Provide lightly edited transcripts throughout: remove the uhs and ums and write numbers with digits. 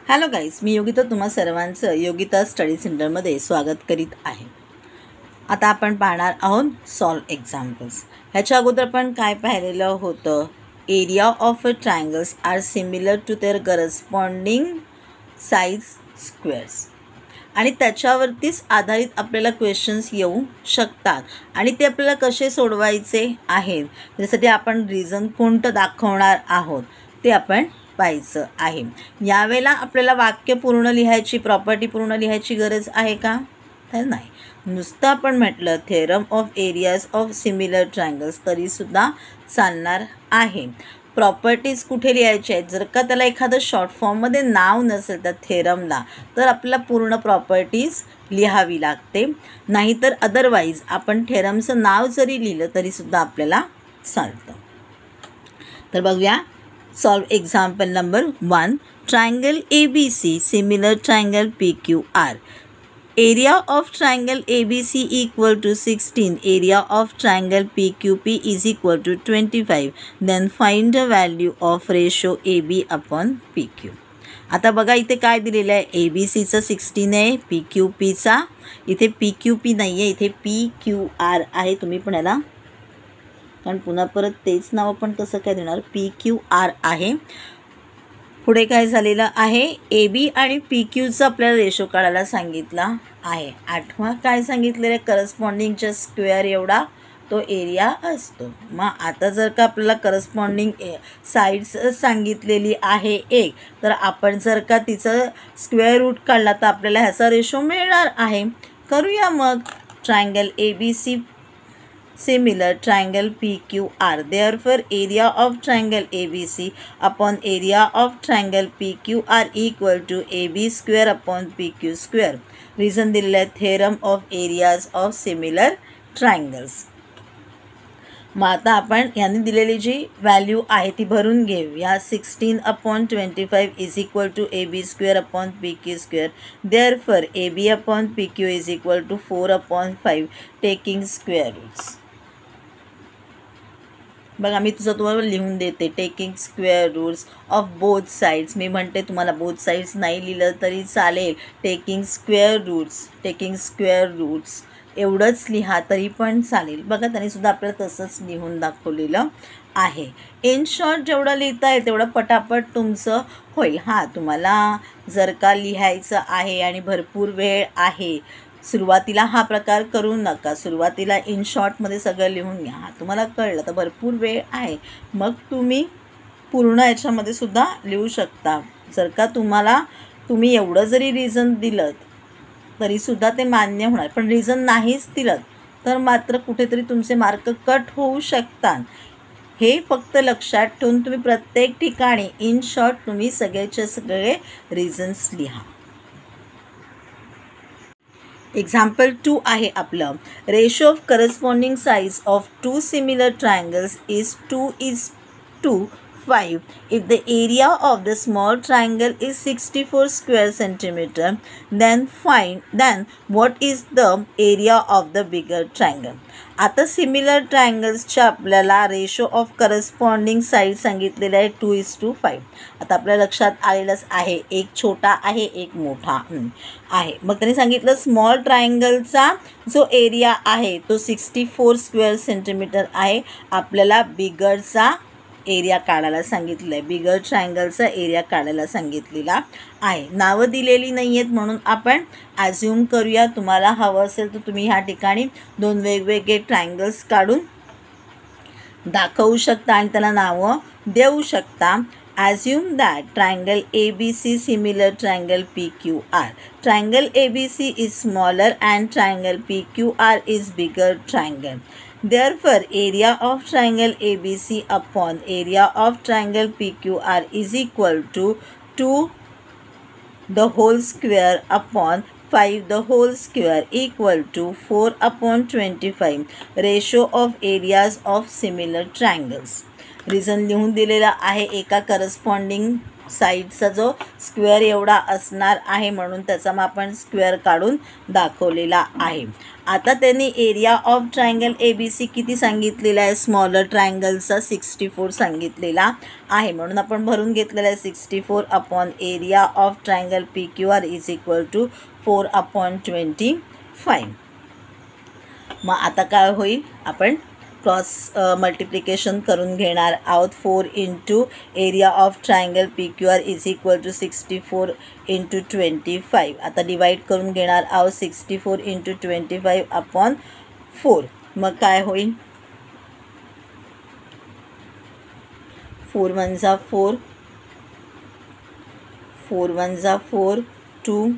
Hello guys, मी योगिता तुम्हा सर्वांचं Yogita study सेंटरमध्ये स्वागत करीत आहे. आता आपण पाहणार आहोत सॉल्व एक्झाम्पल्स. ह्याच्या अगोदर पण काय पाहिलेलं होतं, area of a triangles are similar to their corresponding साईज स्क्वेअर्स. आणि त्याच्यावरतीच आधारित आपल्याला क्वेश्चन्स येऊ शकतात आणि ते आपल्याला कसे सोडवायचे आहेत, त्यासाठी आपण रिझन कोणतं दाखवणार आहोत ते आपण पाहायचं आहे. यावेळेला आपल्याला वाक्य पूर्ण लिहायची, प्रॉपर्टी पूर्ण लिहायची गरज आहे का? तर नाही. नुसतं आपण म्हटलं theorem of areas of similar triangles तरीसुद्धा चालणार आहे. प्रॉपर्टीज कुठे लिहायचे आहेत? जर का त्याला एखादं शॉर्ट फॉर्ममध्ये नाव नसेल त्या थेरमला, तर आपल्याला पूर्ण प्रॉपर्टीज लिहावी लागते. नाहीतर अदरवाईज आपण थेरमचं नाव जरी लिहिलं तरीसुद्धा आपल्याला चालतं. तर बघूया. Solve example number 1. Triangle ABC, similar triangle PQR. Area of triangle ABC equal to 16. Area of triangle PQP is equal to 25. Then find the value of ratio AB upon PQ. आता बघा इथे काय दिलेलं आहे, ABCचं 16 आहे, PQPचा इथे PQP नाही आहे, इथे PQR आहे. तुम्ही पण याला, कारण पुन्हा परत तेच नाव आपण कसं काय देणार, PQR आहे. पुढे काय झालेलं आहे, AB आणि PQचं आपल्याला रेशो काढायला सांगितला आहे. आठवा काय सांगितलेलं आहे, करस्पॉन्डिंगच्या स्क्वेअर एवढा तो एरिया असतो. मग आता जर का आपल्याला करस्पॉन्डिंग साईड्स सांगितलेली आहे एक, तर आपण जर का तिचं स्क्वेअर रूट काढला तर आपल्याला ह्याचा रेशो मिळणार आहे. करूया मग. Triangle ABC similar triangle PQR. Therefore, area of triangle ABC upon area of triangle PQR equal to AB square upon PQ square. Reason दिलेला आहे theorem of areas of similar triangles. मग आता आपण यांनी दिलेली जी व्हॅल्यू आहे ती भरून घेऊया. 16/25 is equal to AB square upon PQ square. Therefore AB अपॉन PQ is equal to 4/5 taking square roots. बघा मी तुम्हाला लिहून देते. Taking square roots of both sides. मी म्हणते तुम्हाला बोथ साईड्स नाही लिहिलं तरी चालेल. टेकिंग स्क्वेअर रूट्स एवढंच लिहा तरी पण चालेल. बघा त्यांनीसुद्धा आपल्याला तसंच लिहून दाखवलेलं आहे. इन शॉर्ट जेवढं लिहिता येईल तेवढं पटापट तुमचं होईल. हां, तुम्हाला जर का लिहायचं आहे आणि भरपूर वेळ आहे, सुरुवातीला हा प्रकार करू नका. सुरुवातीला इन शॉर्टमध्ये सगळं लिहून घ्या. तुम्हाला कळलं तर भरपूर वेळ आहे, मग तुम्ही पूर्ण याच्यामध्ये सुद्धा लिहू शकता. जर का तुम्ही एवढं जरी रिझन दिलं तरीसुद्धा ते मान्य होणार, पण रिझन नाहीच दिलं तर मात्र कुठेतरी तुमचे मार्क कट होऊ शकतात. हे फक्त लक्षात ठेवून तुम्ही प्रत्येक ठिकाणी इन शॉर्ट तुम्ही सगळेचे सगळे रिझन्स लिहा. एक्झाम्पल 2 आहे आपलं. रेशो ऑफ करस्पॉन्डिंग साईज of two similar triangles is 2:5. If the area of the small triangle is 64 square centimeter, then what is the area of the bigger triangle? आता similar ट्रायंगल्सच्या आपल्याला ratio of corresponding side सांगितलेलं आहे 2:5. आता आपल्या लक्षात आलेलंच आहे, एक छोटा आहे एक मोठा आहे. मग त्यांनी सांगितलं स्मॉल ट्रायंगलचा जो एरिया आहे तो 64 स्क्वेअर सेंटीमीटर आहे. आपल्याला बिगरचा एरिया काढायला सांगितलं आहे, बिगर ट्रायंगलचा एरिया काढायला सांगितलेला आहे. नावं दिलेली नाही आहेत म्हणून आपण ॲज्युम करूया. तुम्हाला हवं असेल तर तुम्ही ह्या ठिकाणी 2 वेगवेगळे ट्रायंगल्स काढून दाखवू शकता आणि त्याला नावं देऊ शकता. Assume that triangle ABC similar triangle PQR. Triangle ABC is smaller and triangle PQR is bigger triangle. Therefore, area of triangle ABC upon area of triangle PQR is equal to 2 the whole square upon 5 the whole square equal to 4/25. Ratio of areas of similar triangles. Reason लिहून दिलेला आहे एका corresponding साईडचा जो square एवढा असणार आहे, म्हणून त्याचा मग आपण स्क्वेअर काढून दाखवलेला आहे. आता त्यांनी एरिया ऑफ ट्रायंगल ABC किती सांगितलेला आहे, स्मॉलर ट्रायंगलचा 64 सांगितलेला आहे, म्हणून आपण भरून घेतलेला आहे 64 upon area of triangle PQR is equal to 4/25. मग आता काय होईल, आपण क्रॉस मल्टिप्लिकेशन करून घेणार आहोत. 4 into area of triangle PQR is equal to 64 into 25. आता डिवाईड करून घेणार आहोत 64 इंटू 25 अपॉन 4. मग काय होईल, 4 1 जा 4, 4 1 जा 4, 2,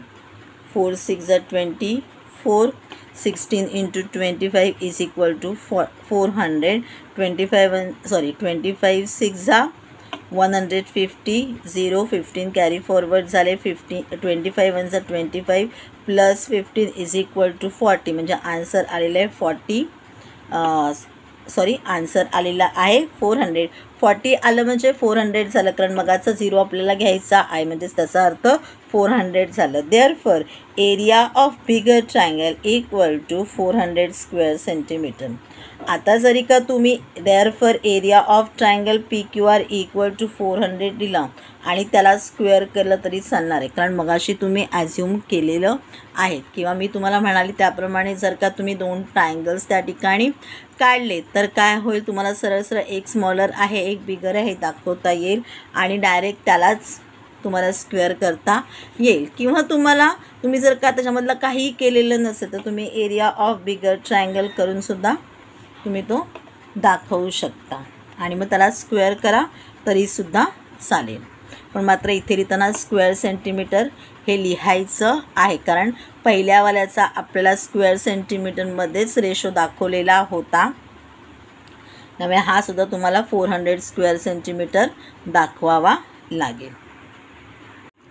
4 6 जा 24, 16 into 25 is equal to 400. 25 6 जा 150, 0 15 कॅरी फॉरवर्ड झाले, 25 1 जा 25 प्लस 15 इज इक्वल टू 40. म्हणजे आन्सर आलेलं आहे 40, आन्सर आलेला आहे 400. 40 आलं म्हणजे 400 झालं, कारण मगाचा 0 आपल्याला घ्यायचा आहे, म्हणजेच त्याचा अर्थ 400 झालं. Therefore area of bigger triangle equal to 400 square centimetre. आता जरी का तुम्ही therefore area of triangle PQR equal to 400 दिला आणि त्याला स्क्वेअर केलं तरी चालणार आहे, कारण मगाशी तुम्ही ॲझ्युम केलेलं आहे, किंवा मी तुम्हाला म्हणाले त्याप्रमाणे जर का तुम्ही 2 ट्रायंगल्स त्या ठिकाणी काढले तर काय होईल, तुम्हाला सरळ सरळ एक स्मॉलर आहे एक बिगर आहे दाखवता येईल आणि डायरेक्ट त्यालाच तुम्हाला स्क्वेअर करता येईल. किंवा तुम्ही जर का त्याच्यामधलं काही केलेलं नसेल तर तुम्ही एरिया ऑफ बिगर ट्रायंगल करून सुद्धा तुम्ही तो दाखवू शकता आणि मग त्याला स्क्वेअर करा तरीसुद्धा चालेल. पण मात्र इथे लिहिताना स्क्वेअर सेंटीमीटर हे लिहायचं आहे, कारण पहिल्यावाल्याचा आपल्याला स्क्वेअर सेंटीमीटरमध्येच रेशो दाखवलेला होता, त्यामुळे हा सुद्धा तुम्हाला 400 स्क्वेअर सेंटीमीटर दाखवावा लागेल.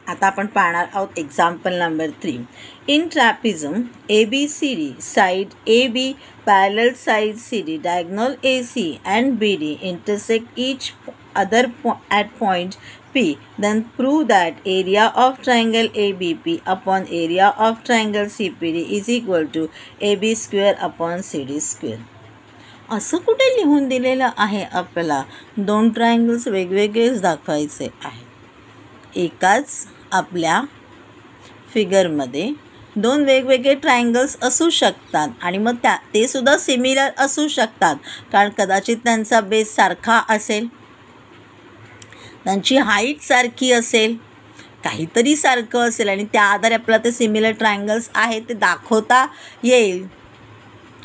आता आपण पाहणार आहोत example number 3. In trapezium ABCD side AB parallel side CD diagonal AC and BD intersect each other at point P, then prove that area of triangle ABP upon area of triangle CPD is equal to AB square upon CD square. असं कुठे लिहून दिलेलं आहे आपल्याला, 2 triangles वेगवेगळेच दाखवायचे आहे. एकाच आपल्या फिगरमध्ये 2 वेगवेगळे ट्रायंगल्स असू शकतात आणि मग ते सुद्धा सिमिलर असू शकतात, कारण कदाचित त्यांचा बेस सारखा असेल, त्यांची हाईट सारखी असेल, काहीतरी सारखं असेल आणि त्या आधारे आपल्याला ते सिमिलर ट्रायंगल्स आहेत ते दाखवता येईल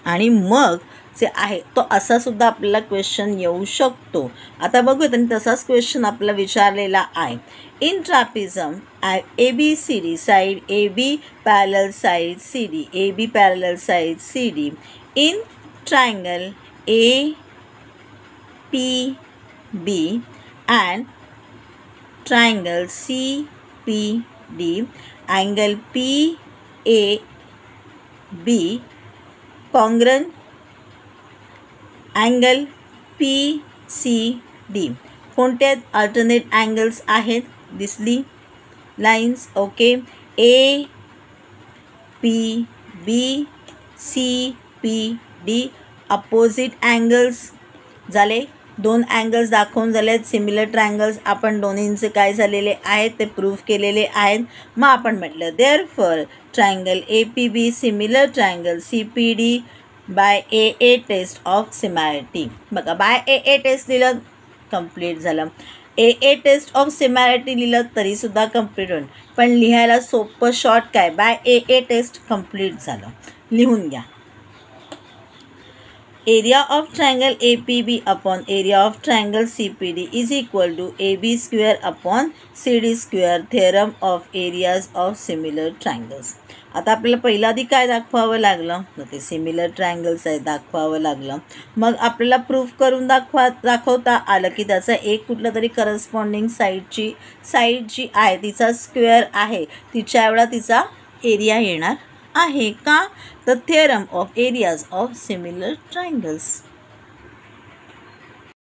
आणि मग जे आहे तो असा सुद्धा आपल्याला क्वेश्चन येऊ शकतो. आता बघूया, त्यांनी तसाच क्वेश्चन आपल्याला विचारलेला आहे. In trapezium ABCD side AB parallel side CD AB parallel side CD in triangle APB and triangle CPD angle PAB congruent angle PCD. कोणते अल्टरनेट अँगल्स आहेत, दिसली lines. Okay, APB CPD opposite angles झाले. 2 angles दाखवून झाले आहेत similar triangles. आपण दोन्हींचे काय झालेले आहेत ते प्रूव्ह केलेले आहेत. मग आपण म्हटलं therefore triangle APB similar triangle CPD by AA test of similarity. बघा, बाय AA टेस्ट दिलं कंप्लीट झालं, AA टेस्ट ऑफ सिमॅरिटी लिहिलं तरीसुद्धा कंप्लीट होईल. पण लिहायला सोपं शॉर्ट काय, बाय AA टेस्ट कंप्लीट झालं. लिहून घ्या. Area of triangle APB upon area of triangle CPD is equal to AB square upon CD square theorem of areas of similar triangles. आता आपल्याला पहिल्या आधी काय दाखवावं लागलं, तर ते सिमिलर ट्रायंगल्स आहे दाखवावं लागलं. मग आपल्याला प्रूफ करून दाखवता आलं की त्याचा एक कुठलं तरी करस्पॉन्डिंग साईड जी आहे तिचा स्क्वेअर आहे, तिच्या एवढा तिचा एरिया येणार आहे. का, तर theorem of areas of similar triangles.